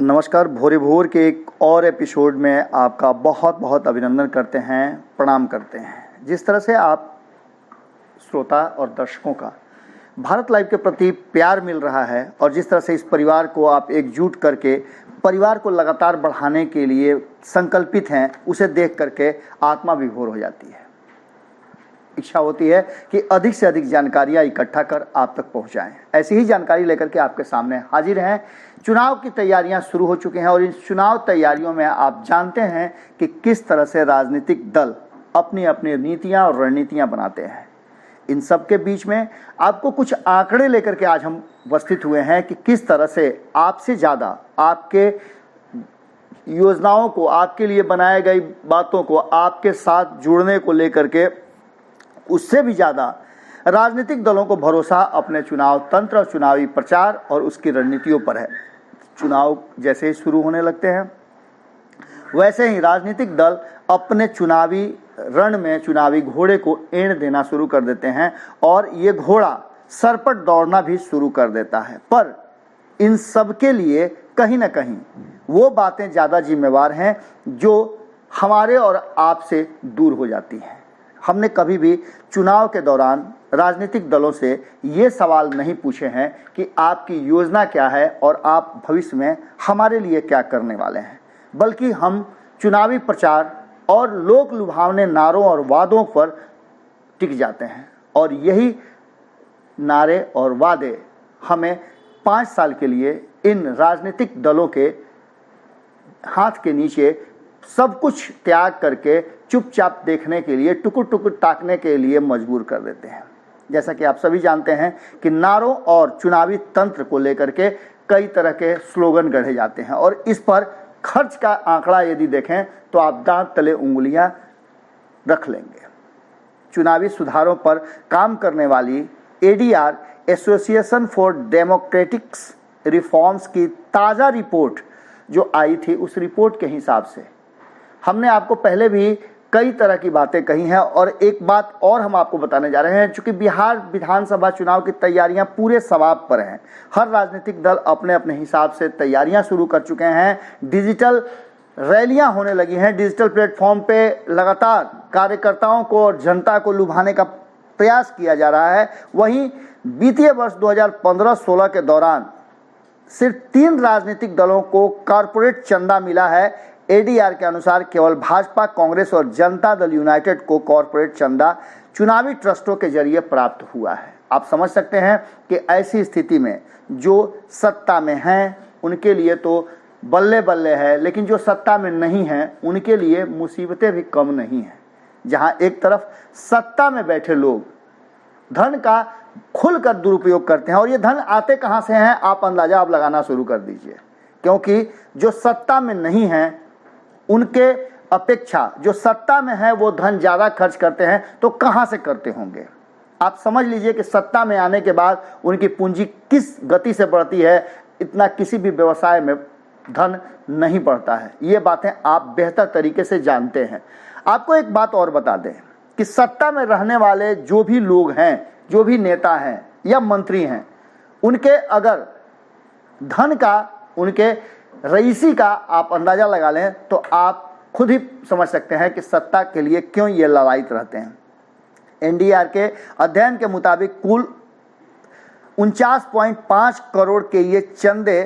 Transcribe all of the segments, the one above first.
नमस्कार। भोरे भोर के एक और एपिसोड में आपका बहुत बहुत अभिनंदन करते हैं, प्रणाम करते हैं। जिस तरह से आप श्रोता और दर्शकों का भारत लाइव के प्रति प्यार मिल रहा है और जिस तरह से इस परिवार को आप एकजुट करके परिवार को लगातार बढ़ाने के लिए संकल्पित हैं, उसे देख करके आत्मा विभोर हो जाती है। इच्छा होती है कि अधिक से अधिक जानकारियां इकट्ठा कर आप तक पहुंचाएं। ऐसी ही जानकारी लेकर के आपके सामने हाजिर हैं। चुनाव की तैयारियां शुरू हो चुकी हैं और इन चुनाव तैयारियों में आप जानते हैं कि किस तरह से राजनीतिक दल अपनी अपनी नीतियां और रणनीतियां बनाते हैं। इन सब के बीच में आपको कुछ आंकड़े लेकर के आज हम उपस्थित हुए हैं कि किस तरह से आपसे ज़्यादा आपके योजनाओं को, आपके लिए बनाए गई बातों को आपके साथ जुड़ने को लेकर के उससे भी ज़्यादा राजनीतिक दलों को भरोसा अपने चुनाव तंत्र और चुनावी प्रचार और उसकी रणनीतियों पर है। चुनाव जैसे ही शुरू होने लगते हैं वैसे ही राजनीतिक दल अपने चुनावी रण में चुनावी घोड़े को एड़ देना शुरू कर देते हैं और ये घोड़ा सरपट दौड़ना भी शुरू कर देता है। पर इन सब के लिए कहीं ना कहीं वो बातें ज़्यादा जिम्मेवार हैं जो हमारे और आपसे दूर हो जाती हैं। हमने कभी भी चुनाव के दौरान राजनीतिक दलों से ये सवाल नहीं पूछे हैं कि आपकी योजना क्या है और आप भविष्य में हमारे लिए क्या करने वाले हैं, बल्कि हम चुनावी प्रचार और लोक लुभावने नारों और वादों पर टिक जाते हैं। और यही नारे और वादे हमें 5 साल के लिए इन राजनीतिक दलों के हाथ के नीचे सब कुछ त्याग करके चुपचाप देखने के लिए, टुकुर टुकुर ताकने के लिए मजबूर कर देते हैं। जैसा कि आप सभी जानते हैं कि नारों और चुनावी तंत्र को लेकर के कई तरह के स्लोगन गढ़े जाते हैं और इस पर खर्च का आंकड़ा यदि देखें तो आप दांत तले उंगलियां रख लेंगे। चुनावी सुधारों पर काम करने वाली ADR association for democratics reforms की ताज़ा रिपोर्ट जो आई थी, उस रिपोर्ट के हिसाब से हमने आपको पहले भी कई तरह की बातें कही हैं और एक बात और हम आपको बताने जा रहे हैं। चूंकि बिहार विधानसभा चुनाव की तैयारियां पूरे सवाब पर हैं, हर राजनीतिक दल अपने अपने हिसाब से तैयारियां शुरू कर चुके हैं। डिजिटल रैलियां होने लगी हैं, डिजिटल प्लेटफॉर्म पे लगातार कार्यकर्ताओं को और जनता को लुभाने का प्रयास किया जा रहा है। वहीं वित्तीय वर्ष 2015-16 के दौरान सिर्फ 3 राजनीतिक दलों को कॉरपोरेट चंदा मिला है। एडीआर के अनुसार केवल भाजपा, कांग्रेस और जनता दल यूनाइटेड को कॉरपोरेट चंदा चुनावी ट्रस्टों के जरिए प्राप्त हुआ है। आप समझ सकते हैं कि ऐसी स्थिति में जो सत्ता में हैं उनके लिए तो बल्ले बल्ले है, लेकिन जो सत्ता में नहीं हैं उनके लिए मुसीबतें भी कम नहीं हैं। जहां एक तरफ सत्ता में बैठे लोग धन का खुलकर दुरुपयोग करते हैं और ये धन आते कहां से हैं आप अंदाजा आप लगाना शुरू कर दीजिए, क्योंकि जो सत्ता में नहीं हैं उनके अपेक्षा जो सत्ता में है वो धन ज़्यादा खर्च करते हैं, तो कहां से करते होंगे। आप समझ लीजिए कि सत्ता में आने के बाद उनकी पूंजी किस गति से बढ़ती है, इतना किसी भी व्यवसाय में धन नहीं बढ़ता है। ये बातें आप बेहतर तरीके से जानते हैं। आपको एक बात और बता दें कि सत्ता में रहने वाले जो भी लोग हैं, जो भी नेता हैं या मंत्री हैं, उनके अगर धन का, उनके रईसी का आप अंदाजा लगा लें तो आप खुद ही समझ सकते हैं कि सत्ता के लिए क्यों ये ललायित रहते हैं। एनडीआर के अध्ययन के मुताबिक कुल 49.5 करोड़ के ये चंदे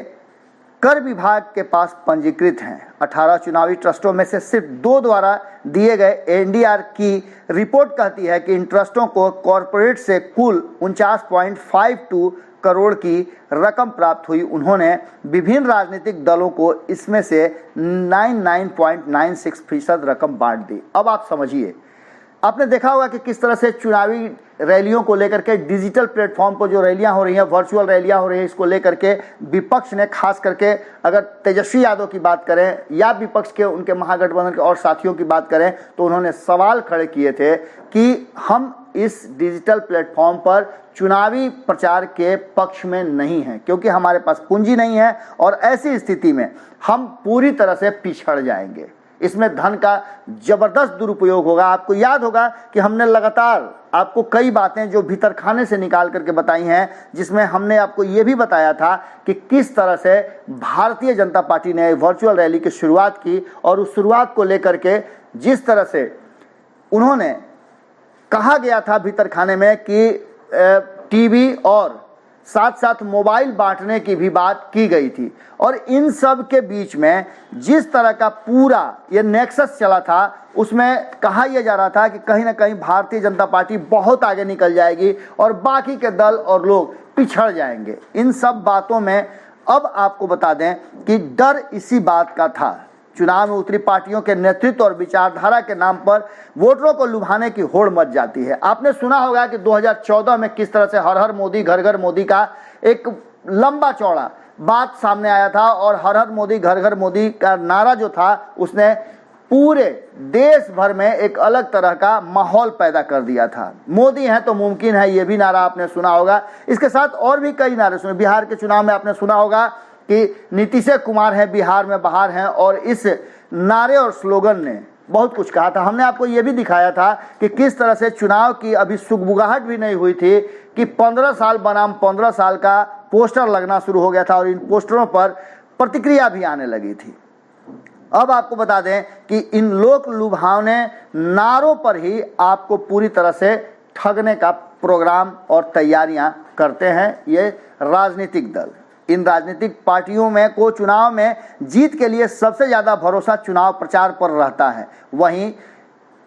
कर विभाग के पास पंजीकृत हैं। 18 चुनावी ट्रस्टों में से सिर्फ 2 द्वारा दिए गए एनडीआर की रिपोर्ट कहती है कि इन ट्रस्टों को कॉरपोरेट से कुल 49.52 करोड़ की रकम प्राप्त हुई। उन्होंने विभिन्न राजनीतिक दलों को इसमें से 99.96% रकम बांट दी। अब आप समझिए, आपने देखा होगा कि किस तरह से चुनावी रैलियों को लेकर के डिजिटल प्लेटफॉर्म पर जो रैलियां हो रही हैं, वर्चुअल रैलियां हो रही हैं, इसको लेकर के विपक्ष ने, खास करके अगर तेजस्वी यादव की बात करें या विपक्ष के उनके महागठबंधन के और साथियों की बात करें, तो उन्होंने सवाल खड़े किए थे कि हम इस डिजिटल प्लेटफॉर्म पर चुनावी प्रचार के पक्ष में नहीं हैं, क्योंकि हमारे पास पूंजी नहीं है और ऐसी स्थिति में हम पूरी तरह से पिछड़ जाएंगे। इसमें धन का जबरदस्त दुरुपयोग होगा। आपको याद होगा कि हमने लगातार आपको कई बातें जो भीतर खाने से निकाल करके बताई हैं, जिसमें हमने आपको ये भी बताया था कि किस तरह से भारतीय जनता पार्टी ने वर्चुअल रैली की शुरुआत की और उस शुरुआत को लेकर के जिस तरह से उन्होंने कहा गया था भीतर खाने में कि टीवी और साथ साथ मोबाइल बांटने की भी बात की गई थी। और इन सब के बीच में जिस तरह का पूरा ये नेक्सस चला था, उसमें कहा यह जा रहा था कि कहीं ना कहीं भारतीय जनता पार्टी बहुत आगे निकल जाएगी और बाकी के दल और लोग पिछड़ जाएंगे। इन सब बातों में अब आपको बता दें कि डर इसी बात का था। चुनाव में उतरी पार्टियों के नेतृत्व और विचारधारा के नाम पर वोटरों को लुभाने की होड़ मच जाती है। आपने सुना होगा कि 2014 में किस तरह से हर हर मोदी घर घर मोदी का एक लंबा चौड़ा बात सामने आया था और हर हर मोदी घर घर मोदी का नारा जो था उसने पूरे देश भर में एक अलग तरह का माहौल पैदा कर दिया था। मोदी हैं तो मुमकिन है, ये भी नारा आपने सुना होगा। इसके साथ और भी कई नारे सुने। बिहार के चुनाव में आपने सुना होगा कि नीतीश कुमार है बिहार में बाहर हैं, और इस नारे और स्लोगन ने बहुत कुछ कहा था। हमने आपको ये भी दिखाया था कि किस तरह से चुनाव की अभी सुगबुगाहट भी नहीं हुई थी कि 15 साल बनाम 15 साल का पोस्टर लगना शुरू हो गया था और इन पोस्टरों पर प्रतिक्रिया भी आने लगी थी। अब आपको बता दें कि इन लोक लुभावने नारों पर ही आपको पूरी तरह से ठगने का प्रोग्राम और तैयारियां करते हैं ये राजनीतिक दल। इन राजनीतिक पार्टियों में को चुनाव में जीत के लिए सबसे ज़्यादा भरोसा चुनाव प्रचार पर रहता है। वहीं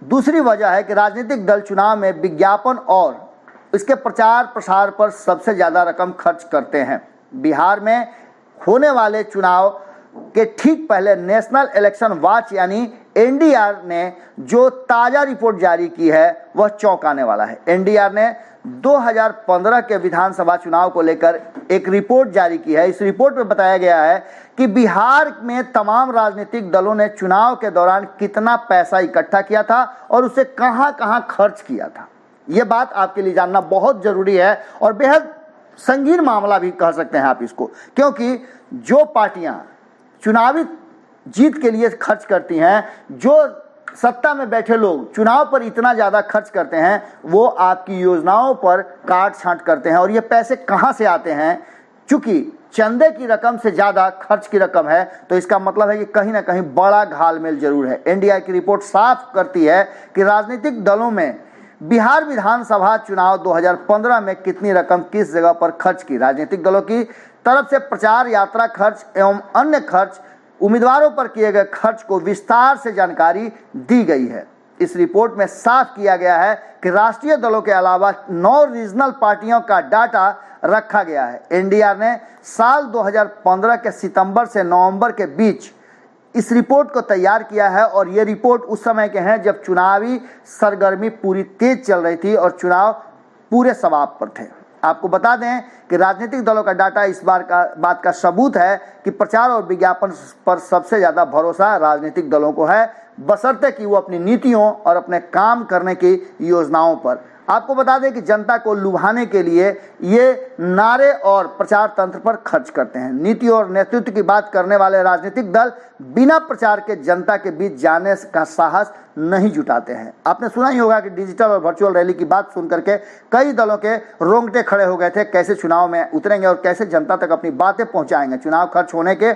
दूसरी वजह है कि राजनीतिक दल चुनाव में विज्ञापन और इसके प्रचार प्रसार पर सबसे ज़्यादा रकम खर्च करते हैं। बिहार में होने वाले चुनाव के ठीक पहले नेशनल इलेक्शन वॉच यानी एनडीआर ने जो ताज़ा रिपोर्ट जारी की है वह चौंकाने वाला है। एनडीआर ने 2015 के विधानसभा चुनाव को लेकर एक रिपोर्ट जारी की है। इस रिपोर्ट में बताया गया है कि बिहार में तमाम राजनीतिक दलों ने चुनाव के दौरान कितना पैसा इकट्ठा किया था और उसे कहां-कहां खर्च किया था। यह बात आपके लिए जानना बहुत जरूरी है और बेहद संगीन मामला भी कह सकते हैं आप इसको, क्योंकि जो पार्टियां चुनावी जीत के लिए खर्च करती हैं, जो सत्ता में बैठे लोग चुनाव पर इतना ज़्यादा खर्च करते हैं, वो आपकी योजनाओं पर काट छांट करते हैं। और ये पैसे कहाँ से आते हैं? चूंकि चंदे की रकम से ज़्यादा खर्च की रकम है, तो इसका मतलब है कि कहीं ना कहीं बड़ा घालमेल जरूर है। एनडीआर की रिपोर्ट साफ करती है कि राजनीतिक दलों में बिहार विधानसभा चुनाव 2015 में कितनी रकम किस जगह पर खर्च की। राजनीतिक दलों की तरफ से प्रचार, यात्रा खर्च एवं अन्य खर्च, उम्मीदवारों पर किए गए खर्च को विस्तार से जानकारी दी गई है। इस रिपोर्ट में साफ किया गया है कि राष्ट्रीय दलों के अलावा 9 रीजनल पार्टियों का डाटा रखा गया है। एनडीआर ने साल 2015 के सितंबर से नवंबर के बीच इस रिपोर्ट को तैयार किया है और ये रिपोर्ट उस समय के हैं जब चुनावी सरगर्मी पूरी तेज चल रही थी और चुनाव पूरे सवाब पर थे। आपको बता दें कि राजनीतिक दलों का डाटा इस बात का सबूत है कि प्रचार और विज्ञापन पर सबसे ज़्यादा भरोसा राजनीतिक दलों को है, बशर्ते कि वो अपनी नीतियों और अपने काम करने की योजनाओं पर। आपको बता दें कि जनता को लुभाने के लिए ये नारे और प्रचार तंत्र पर खर्च करते हैं। नीति और नेतृत्व की बात करने वाले राजनीतिक दल बिना प्रचार के जनता के बीच जाने का साहस नहीं जुटाते हैं। आपने सुना ही होगा कि डिजिटल और वर्चुअल रैली की बात सुनकर के कई दलों के रोंगटे खड़े हो गए थे, कैसे चुनाव में उतरेंगे और कैसे जनता तक अपनी बातें पहुंचाएंगे। चुनाव खर्च होने के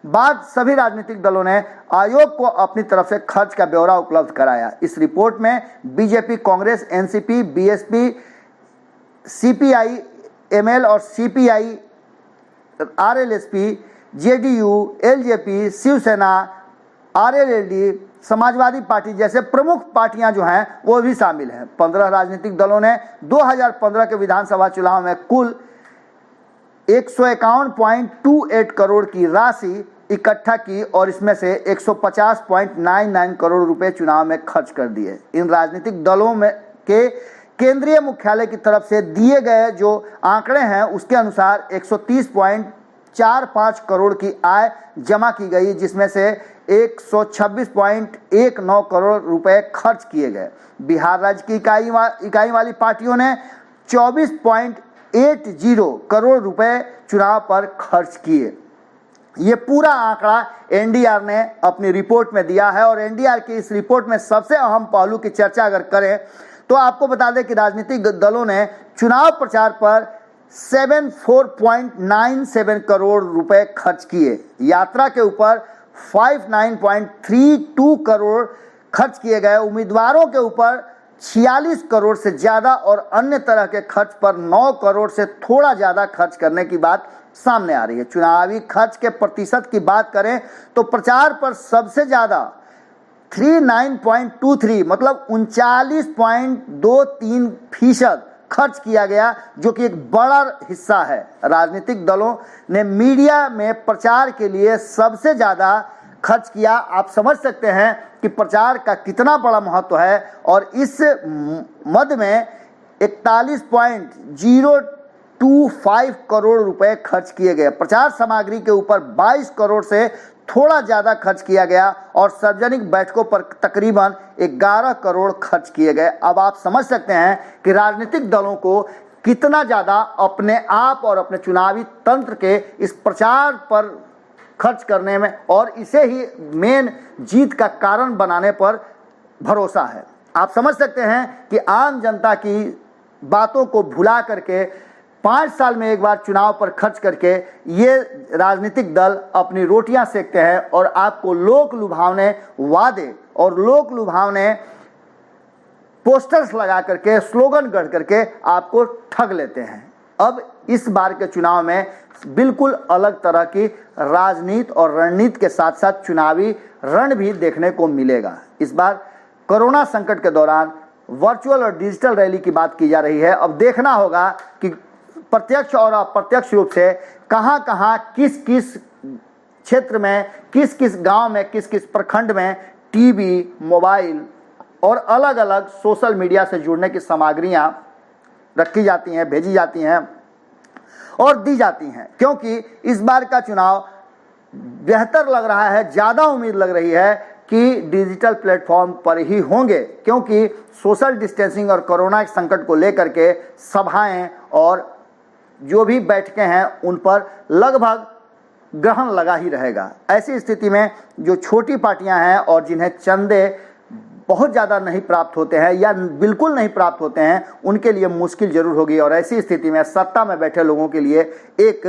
बाद सभी राजनीतिक दलों ने आयोग को अपनी तरफ से खर्च का ब्यौरा उपलब्ध कराया। इस रिपोर्ट में BJP, Congress, NCP, BSP, CPI, ML और CPI, RLSP, JDU, LJP, Shiv Sena, RLLD, Samajwadi party जैसे प्रमुख पार्टियां जो हैं वो भी शामिल हैं। 15 राजनीतिक दलों ने 2015 के विधानसभा चुनाव में कुल 151.28 करोड़ की राशि इकट्ठा की और इसमें से 150.99 करोड़ रुपए चुनाव में खर्च कर दिए। इन राजनीतिक दलों में के केंद्रीय मुख्यालय की तरफ से दिए गए जो आंकड़े हैं उसके अनुसार 130.45 करोड़ की आय जमा की गई, जिसमें से 126.19 करोड़ रुपए खर्च किए गए। बिहार राज्य की इकाई वाली पार्टियों ने 24.80 करोड़ रुपए चुनाव पर खर्च किए। ये पूरा आंकड़ा एनडीआर ने अपनी रिपोर्ट में दिया है। और एनडीआर की इस रिपोर्ट में सबसे अहम पहलू की चर्चा अगर करें तो आपको बता दें कि राजनीतिक दलों ने चुनाव प्रचार पर 74.97 करोड़ रुपए खर्च किए, यात्रा के ऊपर 59.32 करोड़ खर्च किए गए, उम्मीदवारों के ऊपर 46 करोड़ से ज़्यादा और अन्य तरह के खर्च पर 9 करोड़ से थोड़ा ज़्यादा खर्च करने की बात सामने आ रही है। चुनावी खर्च के प्रतिशत की बात करें तो प्रचार पर सबसे ज़्यादा 39.23 मतलब 39.23% खर्च किया गया, जो कि एक बड़ा हिस्सा है। राजनीतिक दलों ने मीडिया में प्रचार के लिए सबसे ज़्यादा खर्च किया। आप समझ सकते हैं कि प्रचार का कितना बड़ा महत्व है। और इस मद में 41.025 करोड़ रुपए खर्च किए गए। प्रचार सामग्री के ऊपर 22 करोड़ से थोड़ा ज़्यादा खर्च किया गया और सार्वजनिक बैठकों पर तकरीबन 11 करोड़ खर्च किए गए। अब आप समझ सकते हैं कि राजनीतिक दलों को कितना ज़्यादा अपने आप और अपने चुनावी तंत्र के इस प्रचार पर खर्च करने में और इसे ही मेन जीत का कारण बनाने पर भरोसा है। आप समझ सकते हैं कि आम जनता की बातों को भुला करके 5 साल में एक बार चुनाव पर खर्च करके ये राजनीतिक दल अपनी रोटियां सेकते हैं और आपको लोक लुभावने वादे और लोक लुभावने पोस्टर्स लगा करके, स्लोगन गढ़ करके आपको ठग लेते हैं। अब इस बार के चुनाव में बिल्कुल अलग तरह की राजनीति और रणनीति के साथ साथ चुनावी रण भी देखने को मिलेगा। इस बार कोरोना संकट के दौरान वर्चुअल और डिजिटल रैली की बात की जा रही है। अब देखना होगा कि प्रत्यक्ष और अप्रत्यक्ष रूप से कहां कहां किस किस क्षेत्र में, किस किस गांव में, किस किस प्रखंड में टीवी, मोबाइल और अलग अलग सोशल मीडिया से जुड़ने की सामग्रियां रखी जाती हैं, भेजी जाती हैं और दी जाती हैं। क्योंकि इस बार का चुनाव बेहतर लग रहा है, ज़्यादा उम्मीद लग रही है कि डिजिटल प्लेटफॉर्म पर ही होंगे, क्योंकि सोशल डिस्टेंसिंग और कोरोना के संकट को लेकर के सभाएं और जो भी बैठकें हैं उन पर लगभग ग्रहण लगा ही रहेगा। ऐसी स्थिति में जो छोटी पार्टियां हैं और जिन्हें चंदे बहुत ज़्यादा नहीं प्राप्त होते हैं या बिल्कुल नहीं प्राप्त होते हैं, उनके लिए मुश्किल जरूर होगी। और ऐसी स्थिति में सत्ता में बैठे लोगों के लिए एक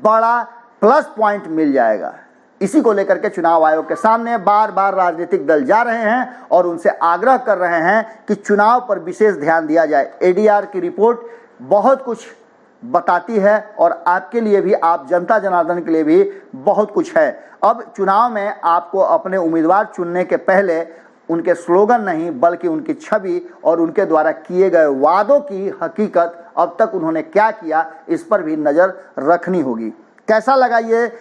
बड़ा प्लस पॉइंट मिल जाएगा। इसी को लेकर के चुनाव आयोग के सामने बार बार राजनीतिक दल जा रहे हैं और उनसे आग्रह कर रहे हैं कि चुनाव पर विशेष ध्यान दिया जाए। एडीआर की रिपोर्ट बहुत कुछ बताती है और आपके लिए भी, आप जनता जनार्दन के लिए भी बहुत कुछ है। अब चुनाव में आपको अपने उम्मीदवार चुनने के पहले उनके स्लोगन नहीं बल्कि उनकी छवि और उनके द्वारा किए गए वादों की हकीकत, अब तक उन्होंने क्या किया, इस पर भी नज़र रखनी होगी। कैसा लगा ये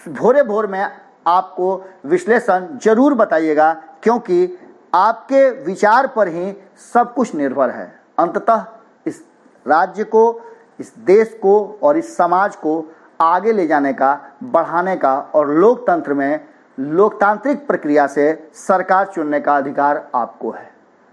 भोरे भोर में आपको विश्लेषण जरूर बताइएगा, क्योंकि आपके विचार पर ही सब कुछ निर्भर है। अंततः इस राज्य को, इस देश को और इस समाज को आगे ले जाने का, बढ़ाने का और लोकतंत्र में लोकतांत्रिक प्रक्रिया से सरकार चुनने का अधिकार आपको है।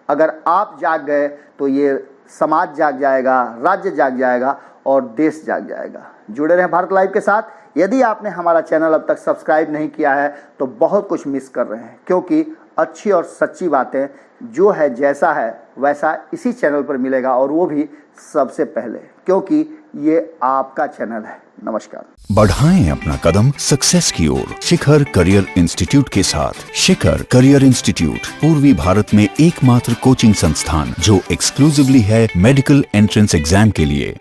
अगर आप जाग गए तो ये समाज जाग जाएगा, राज्य जाग जाएगा और देश जाग जाएगा। जुड़े रहें भारत लाइव के साथ। यदि आपने हमारा चैनल अब तक सब्सक्राइब नहीं किया है तो बहुत कुछ मिस कर रहे हैं, क्योंकि अच्छी और सच्ची बातें जो है, जैसा है वैसा इसी चैनल पर मिलेगा और वो भी सबसे पहले, क्योंकि ये आपका चैनल है। नमस्कार। बढ़ाएं अपना कदम सक्सेस की ओर शिखर करियर इंस्टीट्यूट के साथ। शिखर करियर इंस्टीट्यूट पूर्वी भारत में एकमात्र कोचिंग संस्थान जो एक्सक्लूसिवली है मेडिकल एंट्रेंस एग्जाम के लिए।